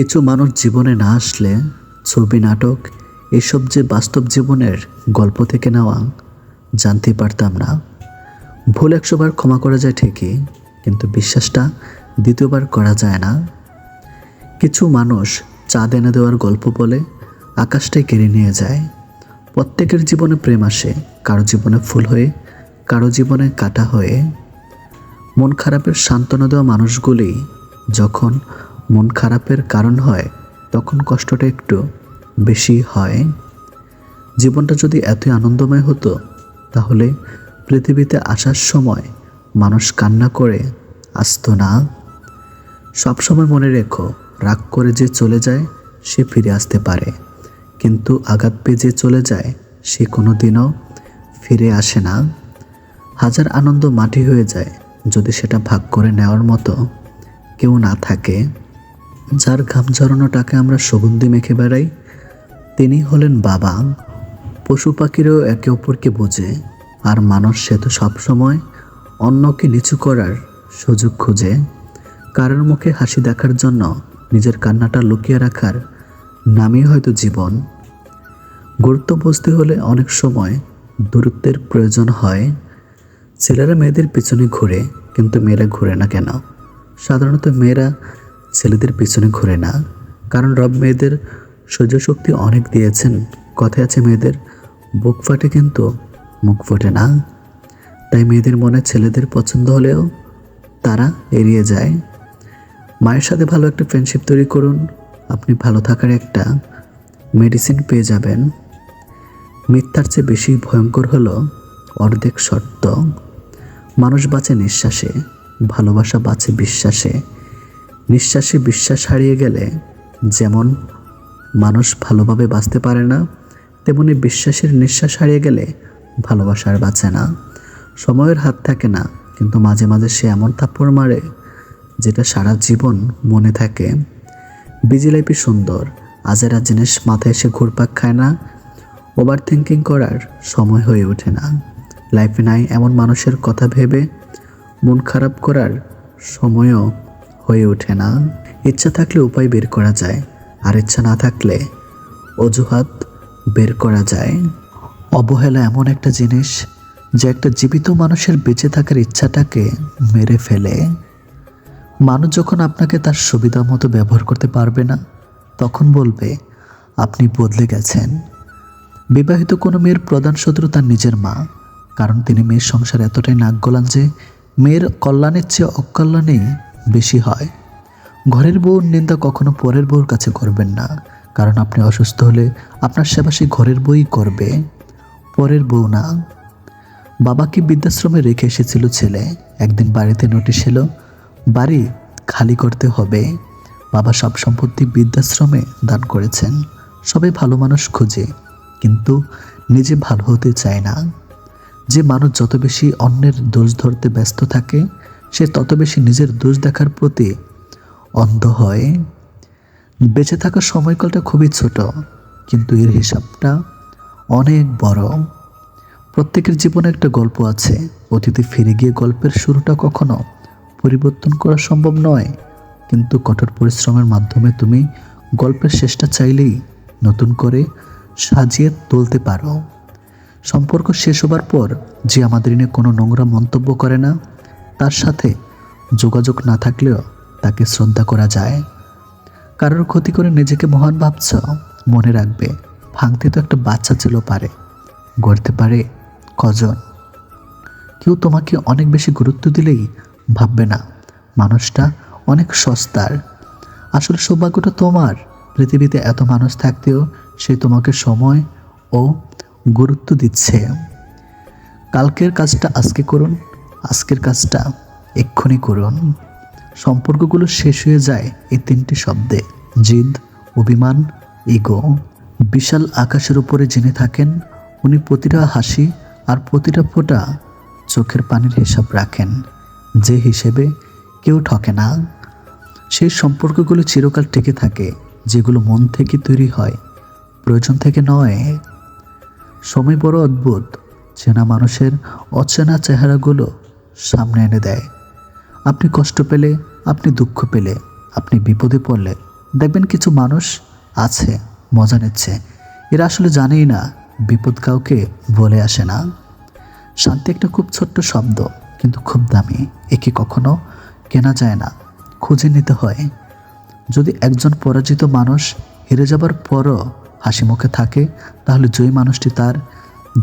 কিছু মানুষ জীবনে না আসলে ছবি, নাটক এসব যে বাস্তব জীবনের গল্প থেকে নেওয়া জানতে পারতাম না। ভুল ১০০ বার ক্ষমা করা যায় ঠিকই, কিন্তু বিশ্বাসটা দ্বিতীয়বার করা যায় না। কিছু মানুষ চাঁদ এনে দেওয়ার গল্প বলে আকাশটাই কেড়ে নিয়ে যায়। প্রত্যেকের জীবনে প্রেম আসে, কারো জীবনে ফুল হয়ে, কারো জীবনে কাঁটা হয়ে। মন খারাপের সান্ত্বনা দেওয়া মানুষগুলি যখন মন খারাপের কারণ হয়, তখন কষ্টটা একটু বেশি হয়। জীবনটা যদি এতই আনন্দময় হতো, তাহলে পৃথিবীতে আসার সময় মানুষ কান্না করে আসতো না। সবসময় মনে রেখো, রাগ করে যে চলে যায় সে ফিরে আসতে পারে, কিন্তু আঘাত পেয়ে যে চলে যায় সে কোনো দিনও ফিরে আসে না। হাজার আনন্দ মাটি হয়ে যায় যদি সেটা ভাগ করে নেওয়ার মতো কেউ না থাকে। যার ঘাম ঝরানো টাকা আমরা সুগন্ধি মেখে বেড়াই, তিনি হলেন বাবা। পশু পাখিরও একে অপরকে বোঝে, আর মানুষ সে তো সবসময় অন্যকে নিচু করার সুযোগ খুঁজে। কারোর মুখে হাসি দেখার জন্য নিজের কান্নাটা লুকিয়ে রাখার নামই হয়তো জীবন। গুরুত্ব বুঝতে হলে অনেক সময় দূরত্বের প্রয়োজন হয়। ছেলেরা মেয়েদের পিছনে ঘুরে, কিন্তু মেয়েরা ঘুরে না কেন? সাধারণত মেয়েরা ছেলেদের পিছনে ঘুরে না, কারণ রব মেয়েদের সহ্য শক্তি অনেক দিয়েছেন। কথায় আছে, মেয়েদের বুক ফাটে কিন্তু মুখ ফোটে না। তাই মেয়েদের মনে ছেলেদের পছন্দ হলেও তারা এড়িয়ে যায়। মায়ের সাথে ভালো একটা ফ্রেন্ডশিপ তৈরি করুন, আপনি ভালো থাকার একটা মেডিসিন পেয়ে যাবেন। মিথ্যার চেয়ে বেশি ভয়ঙ্কর হলো অর্ধেক সত্য। মানুষ বাঁচে নিঃশ্বাসে, ভালোবাসা বাঁচে বিশ্বাসে। নিঃশ্বাসে বিশ্বাস হারিয়ে গেলে যেমন মানুষ ভালোভাবে বাঁচতে পারে না, তেমনি বিশ্বাসের নিঃশ্বাস হারিয়ে গেলে ভালোবাসা আর বাঁচে না। সময়ের হাত থাকে না, কিন্তু মাঝে মাঝে সে এমন থাপ্পড় মারে যেটা সারা জীবন মনে থাকে। বিজি লাইফই সুন্দর, আজেরা জিনিস মাথায় এসে ঘুরপাক খায় না। ওভার থিঙ্কিং করার সময় হয়ে ওঠে না। লাইফে নাই এমন মানুষের কথা ভেবে মন খারাপ করার সময়ও হয়ে ওঠে না। ইচ্ছা থাকলে উপায় বের করা যায়, আর ইচ্ছা না থাকলে অজুহাত বের করা যায়। অবহেলা এমন একটা জিনিস যে একটা জীবিত মানুষের বেঁচে থাকার ইচ্ছাটাকে মেরে ফেলে। মানুষ যখন আপনাকে তার সুবিধা মতো ব্যবহার করতে পারবে না, তখন বলবে আপনি বদলে গেছেন। বিবাহিত কোনো মেয়ের প্রধান শত্রু তার নিজের মা, কারণ তিনি মেয়ের সংসার এতটাই নাক গলান যে মেয়ের কল্যাণের চেয়ে অকল্যাণেই বেশি হয়। ঘরের বউর নিন্দা কখনো পরের বউর কাছে করবেন না, কারণ আপনি অসুস্থ হলে আপনার সেবা সেই ঘরের বউই করবে, পরের বউ না। বাবাকে বৃদ্ধাশ্রমে রেখে এসেছিল ছেলে। একদিন বাড়িতে নোটিশ এলো, বাড়ি খালি করতে হবে। বাবা সব সম্পত্তি বৃদ্ধাশ্রমে দান করেছেন। সবাই ভালো মানুষ খোঁজে, কিন্তু নিজে ভালো হতে চায় না। যে মানুষ যত বেশি অন্যের দোষ ধরতে ব্যস্ত থাকে, সে তত বেশি নিজের দোষ দেখার প্রতি অন্ধ হয়। বেঁচে থাকার সময়কালটা খুবই ছোট, কিন্তু এর হিসাবটা অনেক বড়। প্রত্যেকের জীবনে একটা গল্প আছে, অতীতে ফিরে গিয়ে গল্পের শুরুটা কখনো পরিবর্তন করা সম্ভব নয়, কিন্তু কঠোর পরিশ্রমের মাধ্যমে তুমি গল্পের শেষটা চাইলেই নতুন করে সাজিয়ে তুলতে পারো। সম্পর্ক শেষ হবার পর যে আমাদের নিয়ে কোনো নোংরা মন্তব্য করে না, তার সাথে যোগাযোগ না থাকলেও তাকে শ্রদ্ধা করা যায়। কারোর ক্ষতি করে নিজেকে মহান ভাবছ, মনে রাখবে ভাঙতে তো একটা বাচ্চা ছিল পারে, গড়তে পারে কজন। কেউ তোমাকে অনেক বেশি গুরুত্ব দিলেই ভাববে না মানুষটা অনেক সস্তার। আসলে সৌভাগ্যটা তোমার, পৃথিবীতে এত মানুষ থাকতেও সে তোমাকে সময় ও গুরুত্ব দিচ্ছে। কালকের কাজটা আজকে করুন, আজকের কাজটা এক্ষুনি করুন। সম্পর্কগুলো শেষ হয়ে যায় এই 3টি শব্দে: জিদ, অভিমান, ইগো। বিশাল আকাশের উপরে যিনি থাকেন, উনি প্রতিটা হাসি আর প্রতিটা ফোঁটা চোখের পানির হিসাব রাখেন, যে হিসেবে কেউ ঠকে না। সেই সম্পর্কগুলো চিরকাল টিকে থাকে যেগুলো মন থেকে তৈরি হয়, প্রয়োজন থেকে নয়। সময় বড় অদ্ভুত, চেনা মানুষের অচেনা চেহারাগুলো সামনে এনে দেয়। আপনি কষ্ট পেলে, আপনি দুঃখ পেলে, আপনি বিপদে পড়লে দেখবেন কিছু মানুষ আছে মজা নিচ্ছে, এরা আসলে জানেই না বিপদ কাউকে বলে আসে না। শান্তি একটা খুব ছোট্ট শব্দ, কিন্তু খুব দামি। একে কখনো কেনা যায় না, খুঁজে নিতে হয়। যদি একজন পরাজিত মানুষ হেরে যাবার পরও হাসি মুখে থাকে, তাহলে জয়ী মানুষটি তার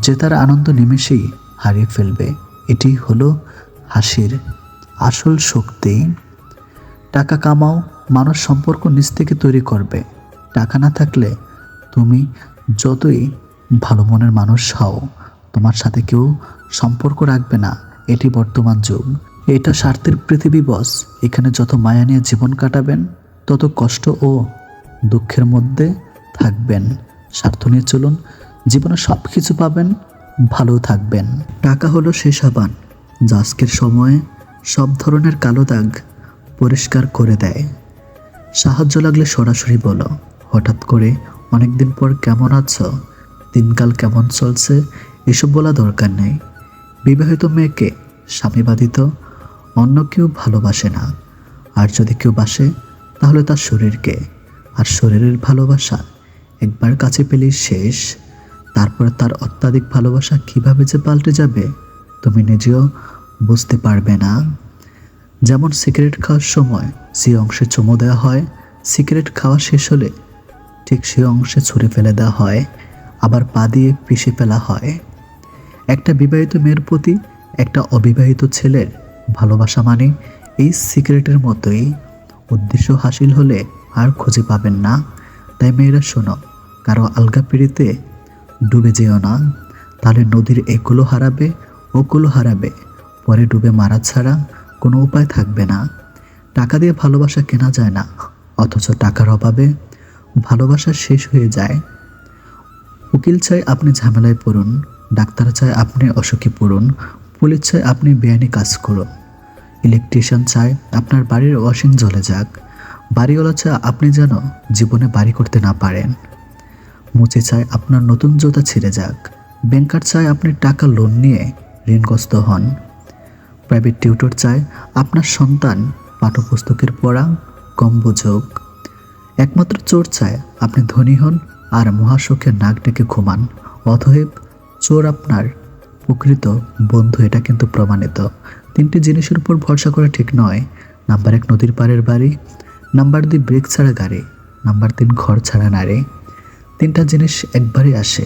জেতার আনন্দ নিমেষেই হারিয়ে ফেলবে। এটি হলো হাসির আসল শক্তি। টাকা কামাও, মানুষ সম্পর্ক নিজ থেকে তৈরি করবে। টাকা না থাকলে তুমি যতই ভালো মনের মানুষ হও, তোমার সাথে কেউ সম্পর্ক রাখবে না। এটি বর্তমান যুগ, এটা স্বার্থের পৃথিবী বস। এখানে যত মায়া নিয়ে জীবন কাটাবেন, তত কষ্ট ও দুঃখের মধ্যে থাকবেন। স্বার্থ নিয়ে চলুন, জীবনে সব কিছু পাবেন, ভালো থাকবেন। টাকা হলো সেই সাবান যা আজকের সময়ে সব ধরনের কালো দাগ পরিষ্কার করে দেয়। সাহায্য লাগলে সরাসরি বলো। হঠাৎ করে অনেকদিন পর কেমন আছো, দিনকাল কেমন চলছে, এসব বলা দরকার নেই। বিবাহিত মেয়েকে স্বামী বাধিত অন্য কেউ ভালোবাসে না। আর যদি কেউ বাসে, তাহলে তার শরীরকে। আর শরীরের ভালোবাসা একবার কাছে পেলেই শেষ। তারপরে তার অত্যাধিক ভালোবাসা কিভাবে যে পাল্টে যাবে, তুমি নিজেও বুঝতে পারবে না। যেমন সিগারেট খাওয়ার সময় যে অংশে চুমু দেওয়া হয়, সিগারেট খাওয়া শেষ হলে ঠিক সে অংশে ছুঁড়ে ফেলে দেওয়া হয়, আবার পা দিয়ে পিষে ফেলা হয়। একটা বিবাহিত মেয়ের প্রতি একটা অবিবাহিত ছেলের ভালোবাসা মানে এই সিগারেটের মতোই। উদ্দেশ্য হাসিল হলে আর খুঁজে পাবেন না। তাই মেয়েরা শোনো, কারো আলগা পিড়িতে ডুবে যেও না, তাহলে নদীর এগুলো হারাবে, ওগুলো হারাবে, পরে ডুবে মারা ছাড়া কোনো উপায় থাকবে না। টাকা দিয়ে ভালোবাসা কেনা যায় না, অথচ টাকার অভাবে ভালোবাসা শেষ হয়ে যায়। উকিল চায় আপনি ঝামেলায় পড়ুন, ডাক্তার চায় আপনি অসুখে পড়ুন, পুলিশ চায় আপনি বেআইনি কাজ করুন, ইলেকট্রিশিয়ান চায় আপনার বাড়ির ওয়াশিং জ্বলে যাক, বাড়িওয়ালা চায় আপনি যেন জীবনে বাড়ি করতে না পারেন, মুচি চায় আপনার নতুন জুতা ছিঁড়ে যাক, ব্যাংকার চায় আপনি টাকা লোন নিয়ে ঋণগ্রস্ত হন, প্রাইভেট টিউটর চায় আপনার সন্তান পাঠ্যপুস্তকের পড়া কম বুঝুক, একমাত্র চোর চায় আপনি ধনী হন আর মহাশোকে নাক ডেকে ঘুমান। অতএব চোর আপনার প্রকৃত বন্ধু, এটা কিন্তু প্রমাণিত। 3টি জিনিসের উপর ভরসা করা ঠিক নয়। নাম্বার 1 নদীর পাড়ের বাড়ি, নাম্বার 2 ব্রেক ছাড়া গাড়ি, নাম্বার 3 ঘর ছাড়া নারী। 3টা জিনিস একবারই আসে।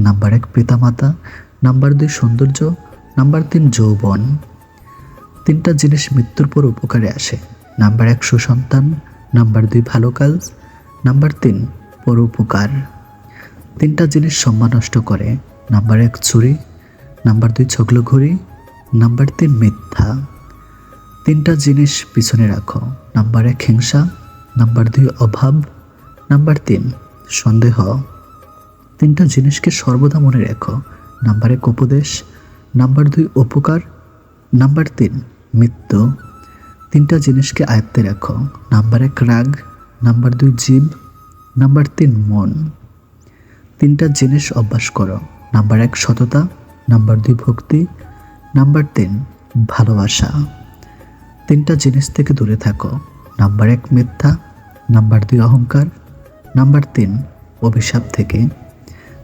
নাম্বার 1 পিতামাতা, নাম্বার 2 সৌন্দর্য, নাম্বার 3 যৌবন। 3টা জিনিস মৃত্যুর পর উপকারে আসে। নাম্বার 1 সুসন্তান, নাম্বার 2 ভালো কাজ, নাম্বার 3 পরোপকার। 3টা জিনিস সম্মান নষ্ট করে। নাম্বার 1 চুরি, নাম্বার 2 ছগলঘড়ি, নাম্বার 3 মিথ্যা। 3টা জিনিস পিছনে রাখো। নাম্বার 1 হিংসা, নাম্বার 2 অভাব, নাম্বার 3 সন্দেহ। 3টা জিনিসকে সর্বদা মনে রেখো। নাম্বার 1 উপদেশ, নাম্বার 2 উপকার, নাম্বার 3 মৃত্যু। 3টা জিনিসকে আয়ত্তে রাখো। নাম্বার 1 রাগ, নাম্বার 2 জীব, নাম্বার 3 মন। 3টা জিনিস অভ্যাস করো। নাম্বার 1 সততা, নাম্বার 2 ভক্তি, নাম্বার 3 ভালোবাসা। 3টা জিনিস থেকে দূরে থাকো। নাম্বার 1 মিথ্যা, নাম্বার 2 অহংকার, নাম্বার 3 অভিশাপ থেকে।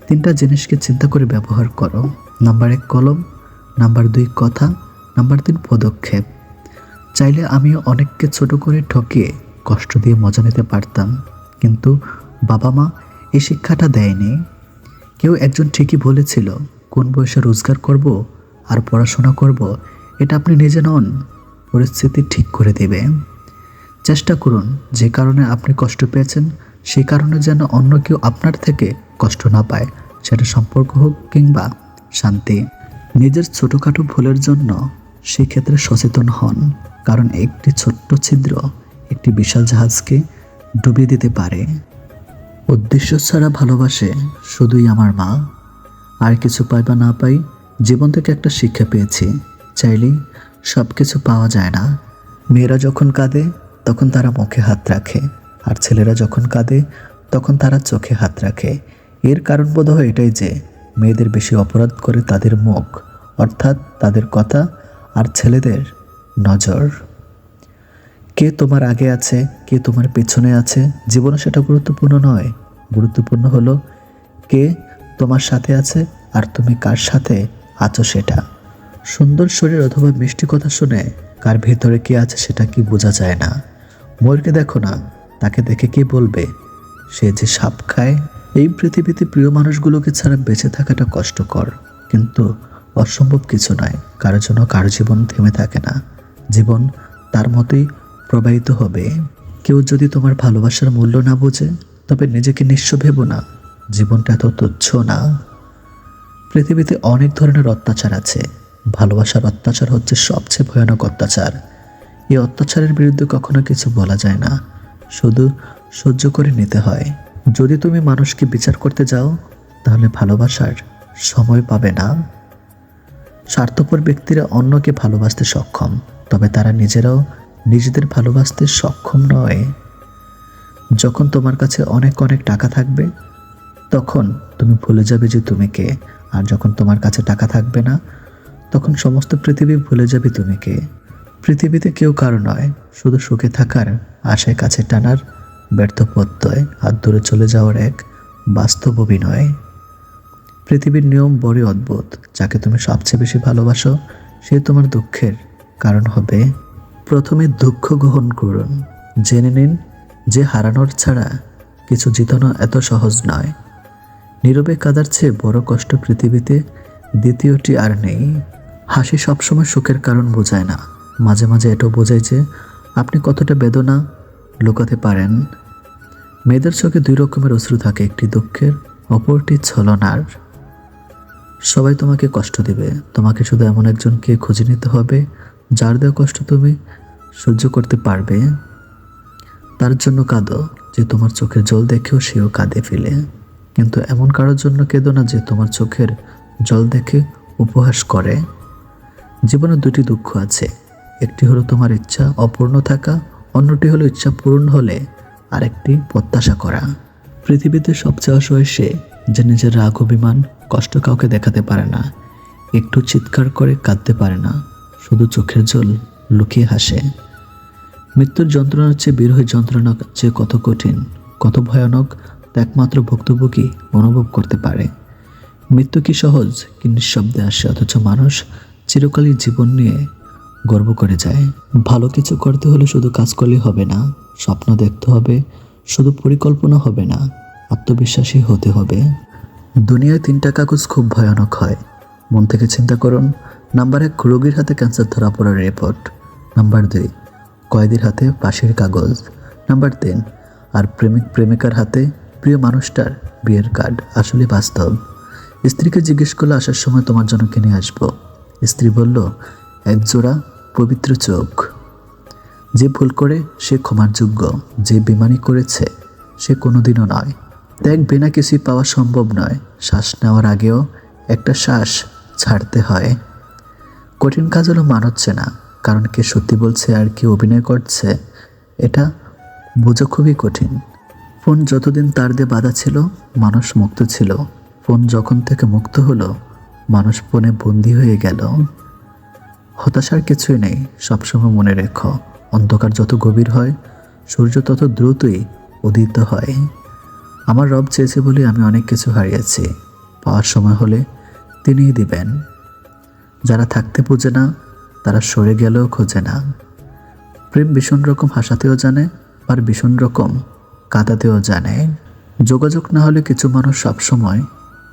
3টা জিনিসকে চিন্তা করে ব্যবহার করো। নাম্বার 1 কলম, নাম্বার 2 কথা, নাম্বার 3 পদক্ষেপ। চাইলে আমিও অনেককে ছোট করে ঠকিয়ে কষ্ট দিয়ে মজা নিতে পারতাম, কিন্তু বাবা মা এই শিক্ষাটা দেয়নি। কেউ একজন ঠিকই বলেছিল, কোন বয়সে রোজগার করব আর পড়াশোনা করব এটা আপনি নিজে নন, পরিস্থিতি ঠিক করে দেবে। চেষ্টা করুন যে কারণে আপনি কষ্ট পেয়েছেন সেই কারণে যেন অন্য কেউ আপনার থেকে কষ্ট না পায়, সেটা সম্পর্ক হোক কিংবা শান্তি। নিজের ছোটোখাটো ভুলের জন্য সেই ক্ষেত্রে সচেতন হন, কারণ একটি ছোট্ট ছিদ্র একটি বিশাল জাহাজকে ডুবিয়ে দিতে পারে। উদ্দেশ্য ছাড়া ভালোবাসে শুধুই আমার মা। আর কিছু পাই বা না পাই, জীবন থেকে একটা শিক্ষা পেয়েছি, চাইলেই সব কিছু পাওয়া যায় না। মেয়েরা যখন কাঁদে তখন তারা মুখে হাত রাখে, আর ছেলেরা যখন কাঁদে তখন তারা চোখে হাত রাখে। এর কারণ বোধহয় এটাই যে মেয়েদের বেশি অপরাধ করে তাদের মুখ, অর্থাৎ তাদের কথা, আর ছেলেদের নজর। কে তোমার আগে আছে, কে তোমার পেছনে আছে জীবনে সেটা গুরুত্বপূর্ণ নয়। গুরুত্বপূর্ণ হলো কে তোমার সাথে আছে আর তুমি কার সাথে আছো সেটা। সুন্দর শরীর অথবা মিষ্টি কথা শুনে কার ভেতরে কি আছে সেটা কি বোঝা যায় না। ময়ূরকে দেখো না, তাকে দেখে কি বলবে সে যে সাপ খায়। এই পৃথিবীতে প্রিয় মানুষগুলোকে ছাড়া বেঁচে থাকাটা কষ্টকর, কিন্তু অসম্ভব কিছু নয়। কারোর জন্য কারো জীবন থেমে থাকে না, জীবন তার মতোই প্রবাহিত হবে। কেউ যদি তোমার ভালোবাসার মূল্য না বোঝে তবে নিজেকে নিঃস্ব ভেবো না, জীবনটা এত তুচ্ছ না। পৃথিবীতে অনেক ধরনের অত্যাচার আছে, ভালোবাসার অত্যাচার হচ্ছে সবচেয়ে ভয়ানক অত্যাচার। এই অত্যাচারের বিরুদ্ধে কখনো কিছু বলা যায় না, শুধু সহ্য করে নিতে হয়। যদি তুমি মানুষকে বিচার করতে যাও তাহলে ভালোবাসার সময় পাবে না। স্বার্থপর ব্যক্তিরা অন্যকে ভালোবাসতে সক্ষম, তবে তারা নিজেরাও নিজেদের ভালোবাসতে সক্ষম নয়। যখন তোমার কাছে অনেক অনেক টাকা থাকবে তখন তুমি ভুলে যাবে যে তুমি কে, আর যখন তোমার কাছে টাকা থাকবে না তখন সমস্ত পৃথিবী ভুলে যাবে তুমি কে। পৃথিবীতে কেউ কারো নয়, শুধু সুখে থাকার আশায় কাছে টানার ব্যর্থ প্রত্যয় আর দূরে চলে যাওয়ার এক বাস্তব অভিনয়। পৃথিবীর নিয়ম বড়ই অদ্ভুত, যাকে তুমি সবচেয়ে বেশি ভালোবাসো সে তোমার দুঃখের কারণ হবে। প্রথমে দুঃখ গ্রহণ করুন, জেনে নিন যে হারানোর ছাড়া কিছু জিতানো এত সহজ নয়। নীরবে কাঁদার চেয়ে বড় কষ্ট পৃথিবীতে দ্বিতীয়টি আর নেই। হাসি সবসময় সুখের কারণ বোঝায় না, মাঝে মাঝে এটাও বোঝায় যে আপনি কতটা বেদনা লুকাতে পারেন। মেয়েদের চোখে দুই রকমের অশ্রু থাকে, একটি দুঃখের, অপরটি ছলনার। সবাই তোমাকে কষ্ট দিবে, তোমাকে শুধু এমন একজনকে খুঁজে নিতে হবে যার দেওয়া কষ্ট তুমি সহ্য করতে পারবে। তার জন্য কাঁদো যে তোমার চোখের জল দেখেও সেও কাঁদে ফেলে, কিন্তু এমন কারোর জন্য কেঁদো না যে তোমার চোখের জল দেখে উপহাস করে। জীবনে দুটি দুঃখ আছে, একটি হলো তোমার ইচ্ছা অপূর্ণ থাকা, অন্যটি হলো ইচ্ছা পূরণ হলে আরেকটি প্রত্যাশা করা। পৃথিবীতে সবচেয়ে অসহায় সে যে নিজের রাগ অভিমান কষ্ট কাউকে দেখাতে পারে না, একটু চিৎকার করে কাঁদতে পারে না, শুধু চোখের জল লুকিয়ে হাসে। মৃত্যুর যন্ত্রণার চেয়ে বিরহ যন্ত্রণা যে কত কঠিন, কত ভয়ানক তা একমাত্র ভুক্তভোগী অনুভব করতে পারে। মৃত্যু কি সহজ কি নিঃশব্দে আসে, অথচ মানুষ চিরকালই জীবন নিয়ে গর্ব করে যায়। ভালো কিছু করতে হলে শুধু কাজ করলেই হবে না, স্বপ্ন দেখতে হবে, শুধু পরিকল্পনা হবে না, আত্মবিশ্বাসী হতে হবে। দুনিয়ায় 3টা কাগজ খুব ভয়ানক হয়, মন থেকে চিন্তা করুন। নাম্বার 1, রোগীর হাতে ক্যান্সার ধরা পড়ার রিপোর্ট। নাম্বার 2, কয়েদির হাতে ফাঁসির কাগজ। নাম্বার 3, আর প্রেমিক প্রেমিকার হাতে প্রিয় মানুষটার বিয়ের কার্ড। আসলে বাস্তব। স্ত্রীকে জিজ্ঞেস করলে আসার সময় তোমার জন্য কিনে আসবো। স্ত্রী বলল, একজোড়া পবিত্র চোখ। যে ভুল করে সে ক্ষমার যোগ্য, যে বেমানি করেছে সে কোনোদিনও নয়। ত্যাগ বিনা কিছুই পাওয়া সম্ভব নয়, শ্বাস নেওয়ার আগেও একটা শ্বাস ছাড়তে হয়। কঠিন কাজ হলো মানাচ্ছে না, কারণ কে সত্যি বলছে আর কে অভিনয় করছে এটা বোঝা খুবই কঠিন। ফোন যতদিন তার দিয়ে বাঁধা ছিল মানুষ মুক্ত ছিল, ফোন যখন থেকে মুক্ত হলো মানুষ ফোনে বন্দী হয়ে গেল। হতাশার কিছুই নেই, সবসময় মনে রেখো, অন্ধকার যত গভীর হয় সূর্য তত দ্রুতই উদিত হয়। আমার রব চেয়েছে বলে আমি অনেক কিছু হারিয়েছি, পাওয়ার সময় হলে তিনিই দিবেন। যারা থাকতে বোঝে না তারা সরে গেলেও খোঁজে না। প্রেম ভীষণ রকম হাসাতেও জানে, আর ভীষণ রকম কাঁদাতেও জানে। যোগাযোগ না হলে কিছু মানুষ সবসময়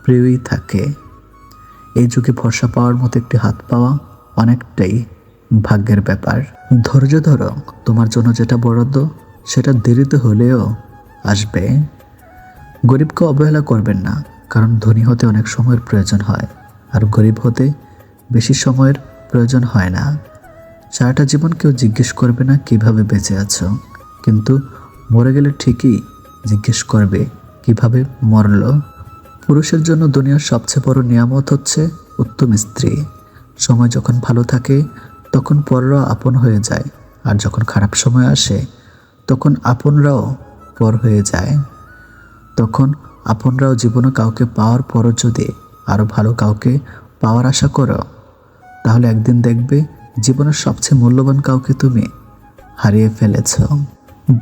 প্রিয়ই থাকে। এই যুগে ভরসা পাওয়ার মতো একটি হাত পাওয়া অনেকটাই ভাগ্যের ব্যাপার। ধৈর্য ধরো, তোমার জন্য যেটা বরাদ্দ সেটা দেরিতে হলেও আসবে। গরিবকে অবহেলা করবেন না, কারণ ধনী হতে অনেক সময়ের প্রয়োজন হয়, আর গরিব হতে বেশি সময়ের প্রয়োজন হয় না। সারাটা জীবন কেউ জিজ্ঞেস করবে না কিভাবে বেঁচে আছো, কিন্তু মরে গেলে ঠিকই জিজ্ঞেস করবে কিভাবে মরল। পুরুষের জন্য দুনিয়ার সবচেয়ে বড় নিয়ামত হচ্ছে উত্তম স্ত্রী। সময় যখন ভালো থাকে তখন পররাও আপন হয়ে যায়, আর যখন খারাপ সময় আসে তখন আপনরাও পর হয়ে যায়। তখন আপনরাও জীবনে কাউকে পাওয়ার পরও যদি আরও ভালো কাউকে পাওয়ার আশা করো, তাহলে একদিন দেখবে জীবনের সবচেয়ে মূল্যবান কাউকে তুমি হারিয়ে ফেলেছ।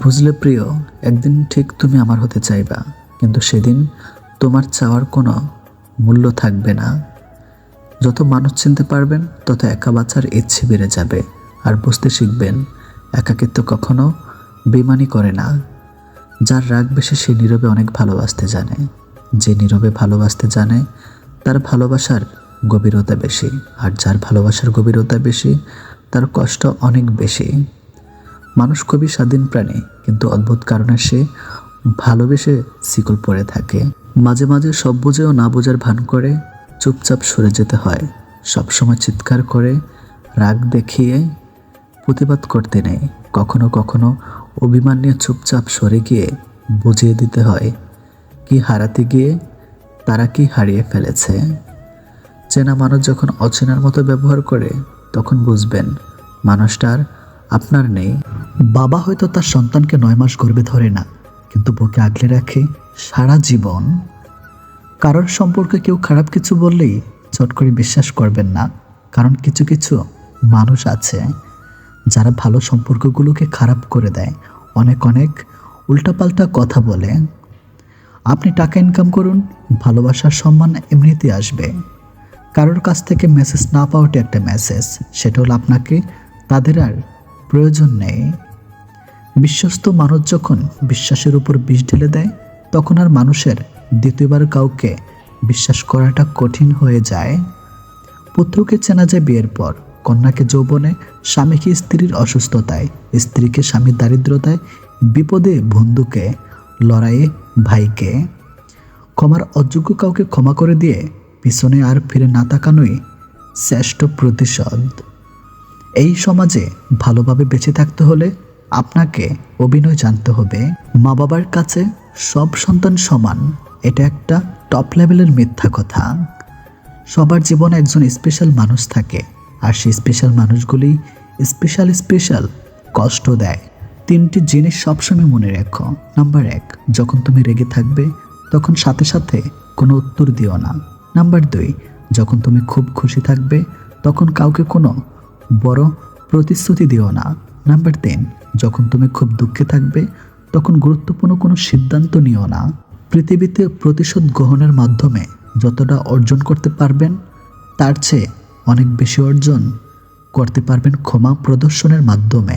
বুঝলে প্রিয়, একদিন ঠিক তুমি আমার হতে চাইবা, কিন্তু সেদিন তোমার চাওয়ার কোনো মূল্য থাকবে না। যত মানুষ চিনতে পারবেন তত একা বাঁচার ইচ্ছে বেড়ে যাবে। আর বুঝতে শিখবেন, একাকিত্ব কখনো বেইমানি করে না। যার রাগ বেশি সে নীরবে অনেক ভালোবাসতে জানে। যে নীরবে ভালোবাসতে জানে তার ভালোবাসার গভীরতা বেশি, আর যার ভালোবাসার গভীরতা বেশি তার কষ্ট অনেক বেশি। মানুষ খুবই স্বাধীন প্রাণী, কিন্তু অদ্ভুত কারণে সে ভালোবেসে শিকল পড়ে থাকে। মাঝে মাঝে সব বুঝেও না বোঝার ভান করে চুপচাপ সরে যেতে হয়। সবসময় চিৎকার করে রাগ দেখিয়ে প্রতিবাদ করতে নেই। কখনো কখনো অভিমান নিয়ে চুপচাপ সরে গিয়ে বুঝিয়ে দিতে হয় কি হারাতে গিয়ে তারা কি হারিয়ে ফেলেছে। চেনা মানুষ যখন অচেনার মতো ব্যবহার করে তখন বুঝবেন মানুষটার আপনার নেই। বাবা হয়তো তার সন্তানকে 9 মাস গর্ভে ধরে না, কিন্তু বুকে আগলে রাখে সারা জীবন। কারোর সম্পর্কে কেউ খারাপ কিছু বললেই চট করে বিশ্বাস করবেন না, কারণ কিছু কিছু মানুষ আছে যারা ভালো সম্পর্কগুলোকে খারাপ করে দেয়। অনেক অনেক উল্টাপাল্টা কথা বলে। আপনি টাকা ইনকাম করুন, ভালোবাসার সম্মান এমনিতেই আসবে। কারোর কাছ থেকে মেসেজ না পাওয়াটা একটা মেসেজ, সেটা হলো আপনাকে তাদের আর প্রয়োজন নেই। বিশ্বস্ত মানুষ যখন বিশ্বাসের উপর বিষ ঢেলে দেয় তখন আর মানুষের দ্বিতীয়বার কাউকে বিশ্বাস করাটা কঠিন হয়ে যায়। পুত্রকে চেনা যায় বিয়ের পর, কন্যাকে যৌবনে, স্বামীকে স্ত্রীর অসুস্থতায়, স্ত্রীকে স্বামীর দারিদ্রতায়, বিপদে বন্ধুকে, লড়াইয়ে ভাইকে। ক্ষমার অযোগ্য কাউকে ক্ষমা করে দিয়ে পিছনে আর ফিরে না তাকানোই শ্রেষ্ঠ প্রতিশোধ। এই সমাজে ভালোভাবে বেঁচে থাকতে হলে আপনাকে অভিনয় জানতে হবে। মা বাবার কাছে সব সন্তান সমান, এটা একটা টপ লেভেলের মিথ্যা কথা। সবার জীবনে একজন স্পেশাল মানুষ থাকে, আর সেই স্পেশাল মানুষগুলি স্পেশাল কষ্ট দেয়। 3টি জিনিস সবসময় মনে রেখো। নাম্বার 1, যখন তুমি রেগে থাকবে তখন সাথে সাথে কোনো উত্তর দিও না। নাম্বার 2, যখন তুমি খুব খুশি থাকবে তখন কাউকে কোনো বড় প্রতিশ্রুতি দিও না। নাম্বার 3, যখন তুমি খুব দুঃখে থাকবে তখন গুরুত্বপূর্ণ কোনো সিদ্ধান্ত নিও না। পৃথিবীতে প্রতিশোধ গ্রহণের মাধ্যমে যতটা অর্জন করতে পারবেন তার চেয়ে অনেক বেশি অর্জন করতে পারবেন ক্ষমা প্রদর্শনের মাধ্যমে।